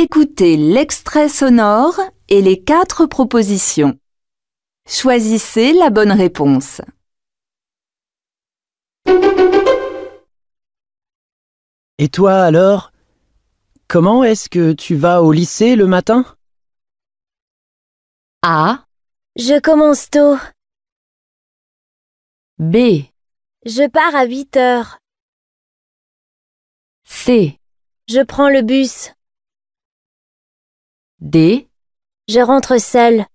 Écoutez l'extrait sonore et les 4 propositions. Choisissez la bonne réponse. Et toi alors? Comment est-ce que tu vas au lycée le matin? A. Je commence tôt. B. Je pars à 8 heures. C. Je prends le bus. D. Je rentre seule.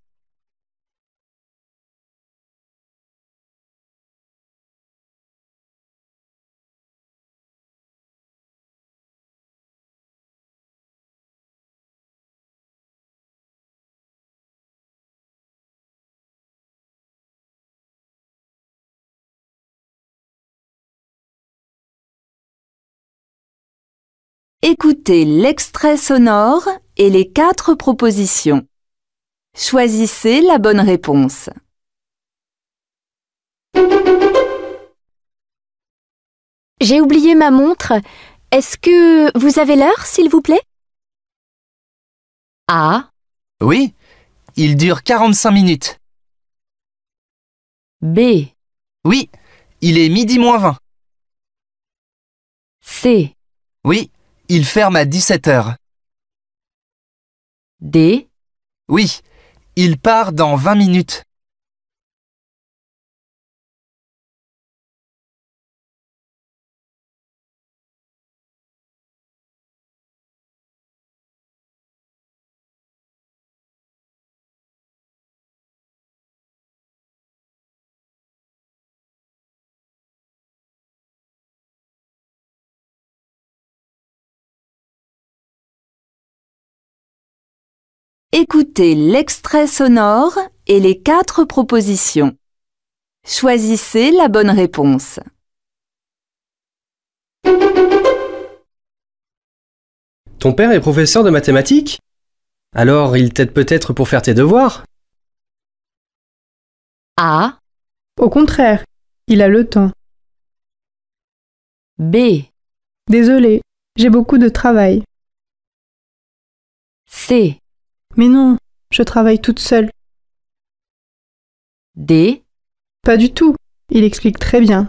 Écoutez l'extrait sonore et les 4 propositions. Choisissez la bonne réponse. J'ai oublié ma montre. Est-ce que vous avez l'heure, s'il vous plaît? A. Oui, il dure 45 minutes. B. Oui, il est midi moins 20. C. Oui, il ferme à 17 heures. D. Oui, il part dans 20 minutes. Écoutez l'extrait sonore et les 4 propositions. Choisissez la bonne réponse. Ton père est professeur de mathématiques? Alors il t'aide peut-être pour faire tes devoirs? A. Au contraire, il a le temps. B. Désolée, j'ai beaucoup de travail. C. Mais non, je travaille toute seule. D. Pas du tout, il explique très bien.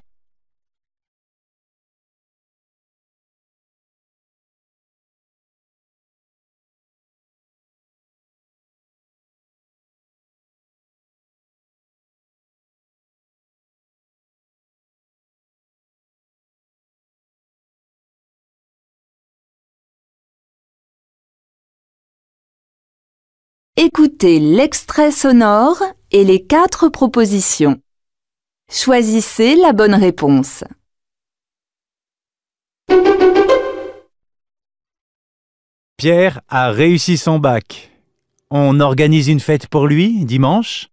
Écoutez l'extrait sonore et les 4 propositions. Choisissez la bonne réponse. Pierre a réussi son bac. On organise une fête pour lui dimanche?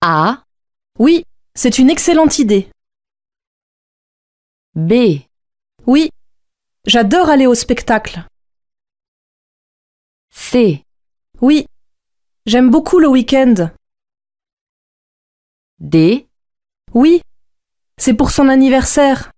A. Oui, c'est une excellente idée. B. Oui, j'adore aller au spectacle. C. Oui, j'aime beaucoup le week-end. D. Oui, c'est pour son anniversaire.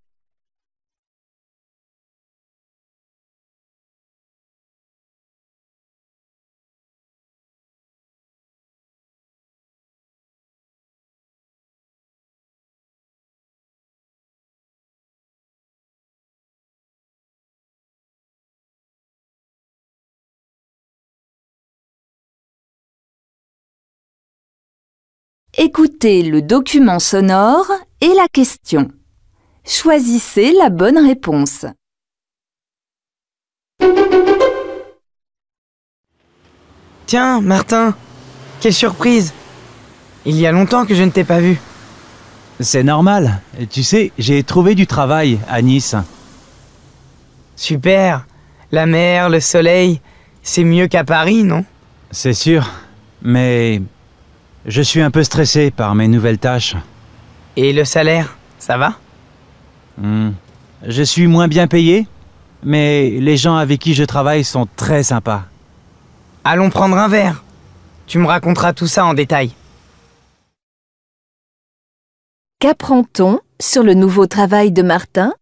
Écoutez le document sonore et la question. Choisissez la bonne réponse. Tiens, Martin, quelle surprise! Il y a longtemps que je ne t'ai pas vu. C'est normal. Tu sais, j'ai trouvé du travail à Nice. Super! La mer, le soleil, c'est mieux qu'à Paris, non? C'est sûr, mais je suis un peu stressé par mes nouvelles tâches. Et le salaire, ça va? Je suis moins bien payé, mais les gens avec qui je travaille sont très sympas. Allons prendre un verre. Tu me raconteras tout ça en détail. Qu'apprend-on sur le nouveau travail de Martin?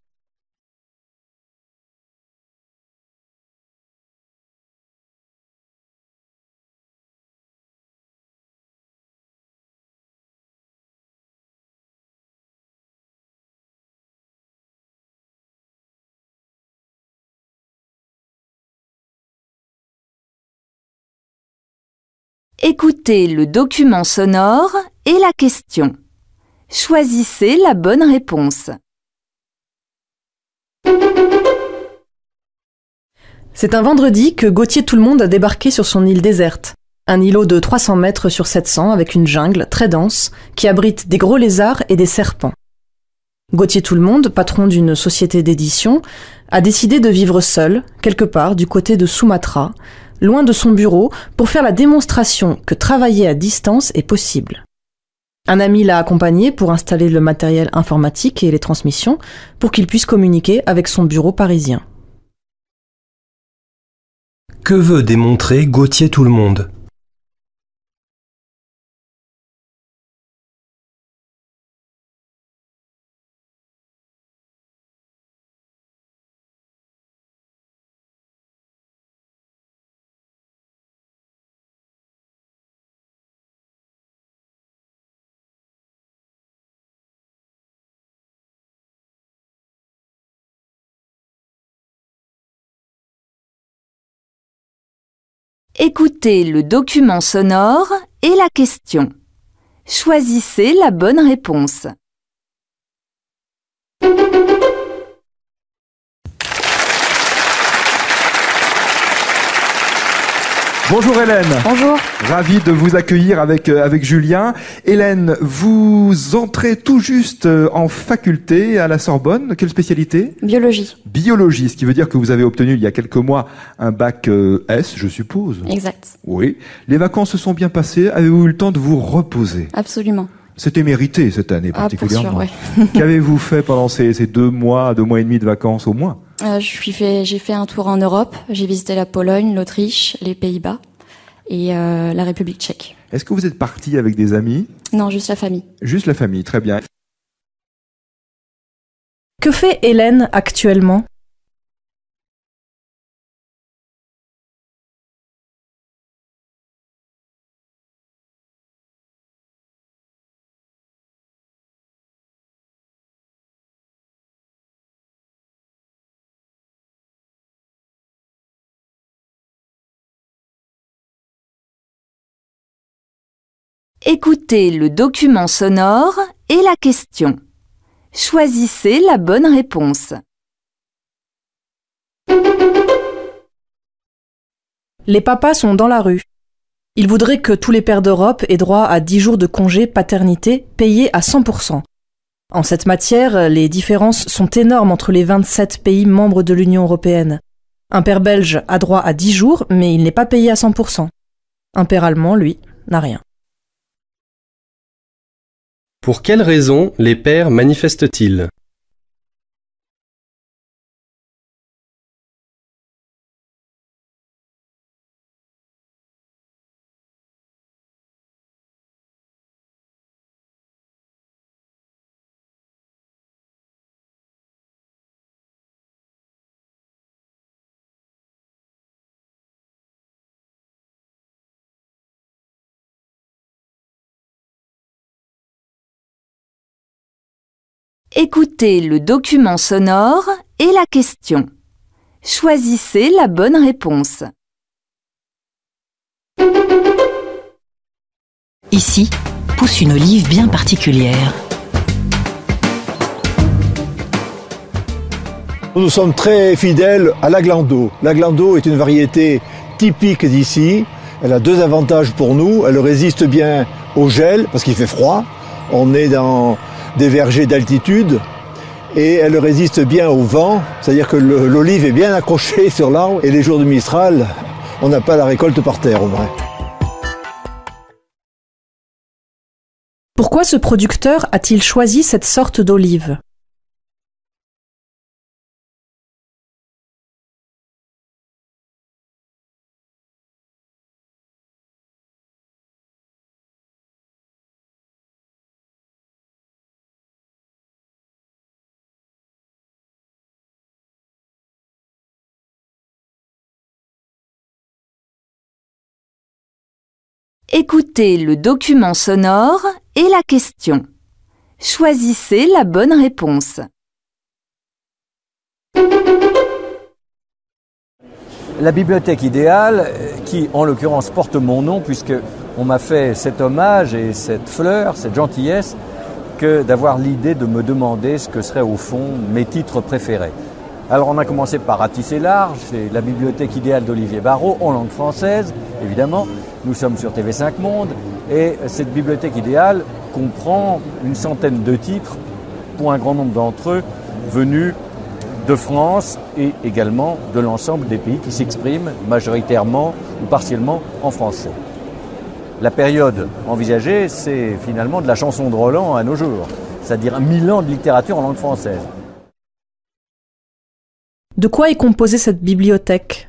Écoutez le document sonore et la question. Choisissez la bonne réponse. C'est un vendredi que Gauthier Tout-le-Monde a débarqué sur son île déserte. Un îlot de 300 mètres sur 700 avec une jungle très dense qui abrite des gros lézards et des serpents. Gauthier Tout-le-Monde, patron d'une société d'édition, a décidé de vivre seul, quelque part du côté de Sumatra, loin de son bureau, pour faire la démonstration que travailler à distance est possible. Un ami l'a accompagné pour installer le matériel informatique et les transmissions pour qu'il puisse communiquer avec son bureau parisien. Que veut démontrer Gauthier Tout-le-Monde ? Écoutez le document sonore et la question. Choisissez la bonne réponse. Bonjour Hélène. Bonjour. Ravi de vous accueillir avec Julien. Hélène, vous entrez tout juste en faculté à la Sorbonne. Quelle spécialité ? Biologie. Biologie, ce qui veut dire que vous avez obtenu il y a quelques mois un bac S, je suppose. Exact. Oui. Les vacances se sont bien passées. Avez-vous eu le temps de vous reposer ? Absolument. C'était mérité cette année particulièrement. Pour sûr, ouais. Qu'avez-vous fait pendant ces 2 mois et demi de vacances au moins ? J'ai fait un tour en Europe. J'ai visité la Pologne, l'Autriche, les Pays-Bas et la République tchèque. Est-ce que vous êtes parti avec des amis ? Non, juste la famille. Juste la famille, très bien. Que fait Hélène actuellement ? Écoutez le document sonore et la question. Choisissez la bonne réponse. Les papas sont dans la rue. Ils voudraient que tous les pères d'Europe aient droit à 10 jours de congé paternité payés à 100%. En cette matière, les différences sont énormes entre les 27 pays membres de l'Union européenne. Un père belge a droit à 10 jours, mais il n'est pas payé à 100%. Un père allemand, lui, n'a rien. Pour quelles raisons les pères manifestent-ils ? Écoutez le document sonore et la question. Choisissez la bonne réponse. Ici, pousse une olive bien particulière. Nous sommes très fidèles à l'Aglando. L'Aglando est une variété typique d'ici. Elle a 2 avantages pour nous. Elle résiste bien au gel parce qu'il fait froid. On est dans des vergers d'altitude et elle résiste bien au vent, c'est-à-dire que l'olive est bien accrochée sur l'arbre et les jours de Mistral, on n'a pas la récolte par terre au vrai. Pourquoi ce producteur a-t-il choisi cette sorte d'olive ? Écoutez le document sonore et la question. Choisissez la bonne réponse. La bibliothèque idéale, qui en l'occurrence porte mon nom puisque on m'a fait cet hommage et cette fleur, cette gentillesse, que d'avoir l'idée de me demander ce que seraient au fond mes titres préférés. Alors on a commencé par ratisser large, c'est la bibliothèque idéale d'Olivier Barrault, en langue française, évidemment. Nous sommes sur TV5 Monde, et cette bibliothèque idéale comprend une centaine de titres, pour un grand nombre d'entre eux, venus de France et également de l'ensemble des pays qui s'expriment majoritairement ou partiellement en français. La période envisagée, c'est finalement de la chanson de Roland à nos jours, c'est-à-dire 1000 ans de littérature en langue française. De quoi est composée cette bibliothèque ?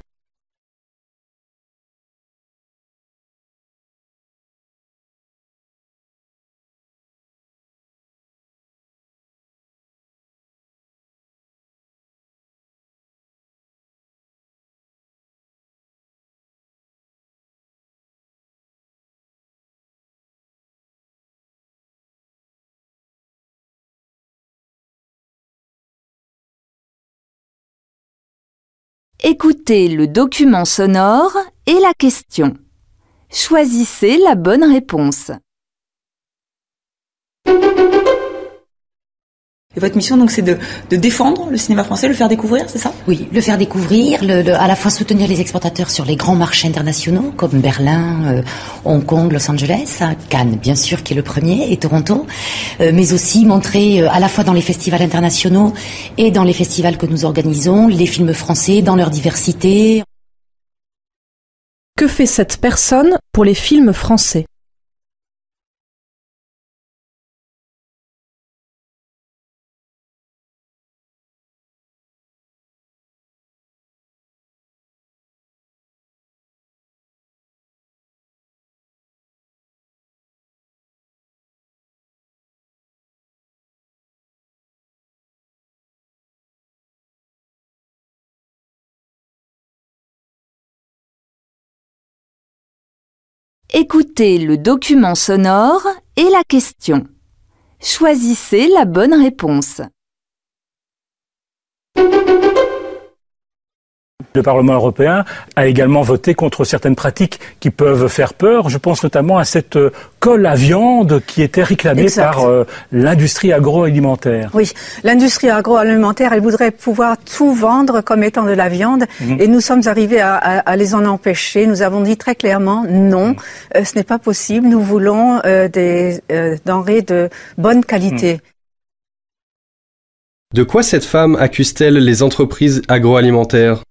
Écoutez le document sonore et la question. Choisissez la bonne réponse. Et votre mission, donc, c'est de défendre le cinéma français, le faire découvrir, c'est ça? Oui, le faire découvrir, à la fois soutenir les exportateurs sur les grands marchés internationaux, comme Berlin, Hong Kong, Los Angeles, Cannes, bien sûr, qui est le premier, et Toronto, mais aussi montrer, à la fois dans les festivals internationaux et dans les festivals que nous organisons, les films français dans leur diversité. Que fait cette personne pour les films français ? Écoutez le document sonore et la question. Choisissez la bonne réponse. Le Parlement européen a également voté contre certaines pratiques qui peuvent faire peur. Je pense notamment à cette colle à viande qui était réclamée par l'industrie agroalimentaire. Oui, l'industrie agroalimentaire, elle voudrait pouvoir tout vendre comme étant de la viande et nous sommes arrivés à les en empêcher. Nous avons dit très clairement non, ce n'est pas possible. Nous voulons des denrées de bonne qualité. De quoi cette femme accuse-t-elle les entreprises agroalimentaires ?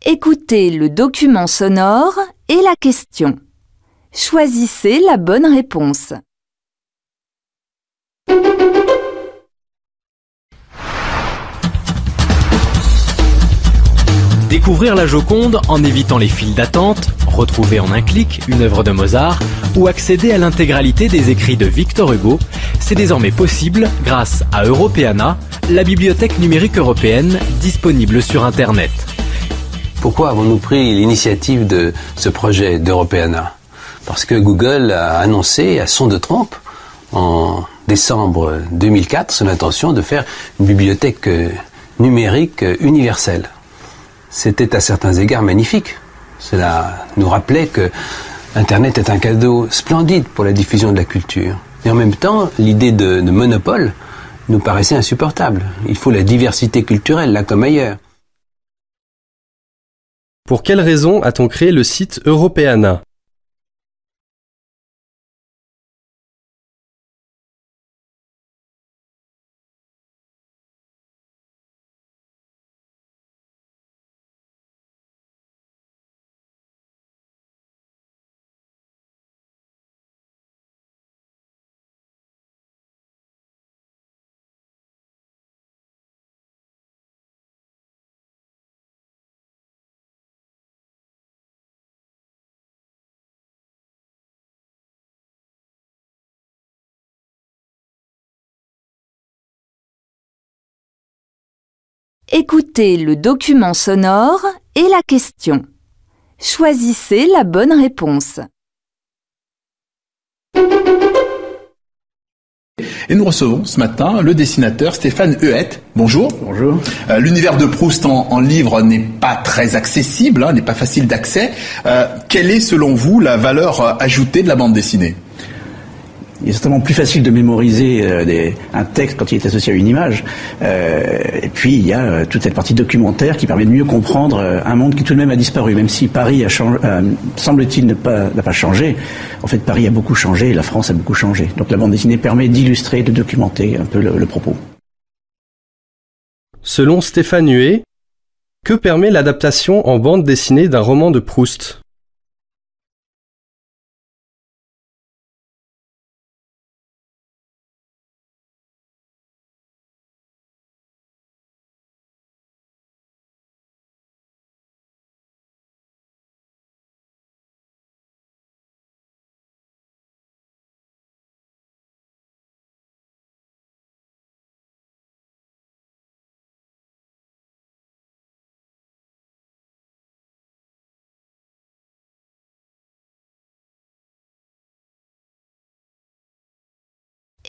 Écoutez le document sonore et la question. Choisissez la bonne réponse. Découvrir la Joconde en évitant les files d'attente, retrouver en un clic une œuvre de Mozart ou accéder à l'intégralité des écrits de Victor Hugo, c'est désormais possible grâce à Europeana, la bibliothèque numérique européenne disponible sur Internet. Pourquoi avons-nous pris l'initiative de ce projet d'Europeana? Parce que Google a annoncé à son de trompe, en décembre 2004, son intention de faire une bibliothèque numérique universelle. C'était à certains égards magnifique. Cela nous rappelait que Internet est un cadeau splendide pour la diffusion de la culture. Et en même temps, l'idée de monopole nous paraissait insupportable. Il faut la diversité culturelle, là comme ailleurs. Pour quelle raison a-t-on créé le site Europeana ? Écoutez le document sonore et la question. Choisissez la bonne réponse. Et nous recevons ce matin le dessinateur Stéphane Huette. Bonjour. Bonjour. L'univers de Proust en livre n'est pas très accessible, n'est pas facile d'accès. Quelle est selon vous la valeur ajoutée de la bande dessinée ? Il est certainement plus facile de mémoriser un texte quand il est associé à une image. Et puis il y a toute cette partie documentaire qui permet de mieux comprendre un monde qui tout de même a disparu. Même si Paris a changé, semble-t-il n'a pas changé. En fait, Paris a beaucoup changé et la France a beaucoup changé. Donc la bande dessinée permet d'illustrer, de documenter un peu le propos. Selon Stéphane Huet, que permet l'adaptation en bande dessinée d'un roman de Proust ?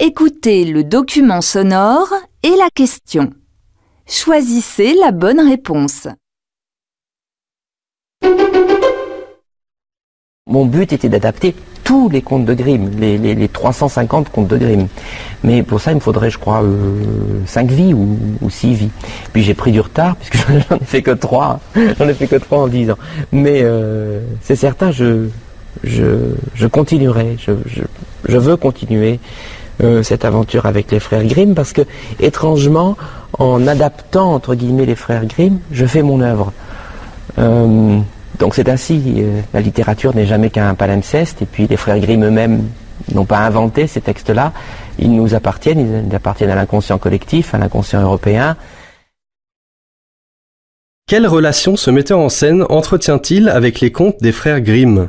Écoutez le document sonore et la question. Choisissez la bonne réponse. Mon but était d'adapter tous les contes de Grimm, les 350 contes de Grimm. Mais pour ça, il me faudrait, je crois, 5 vies ou 6 vies. Puis j'ai pris du retard, puisque j'en ai fait que 3. J'en ai fait que 3 en 10 ans. Mais c'est certain, je continuerai. Je veux continuer cette aventure avec les frères Grimm, parce que, étrangement, en adaptant, entre guillemets, les frères Grimm, je fais mon œuvre. Donc c'est ainsi, la littérature n'est jamais qu'un palimpseste, et puis les frères Grimm eux-mêmes n'ont pas inventé ces textes-là, ils nous appartiennent, ils appartiennent à l'inconscient collectif, à l'inconscient européen. Quelle relation ce metteur en scène entretient-il avec les contes des frères Grimm ?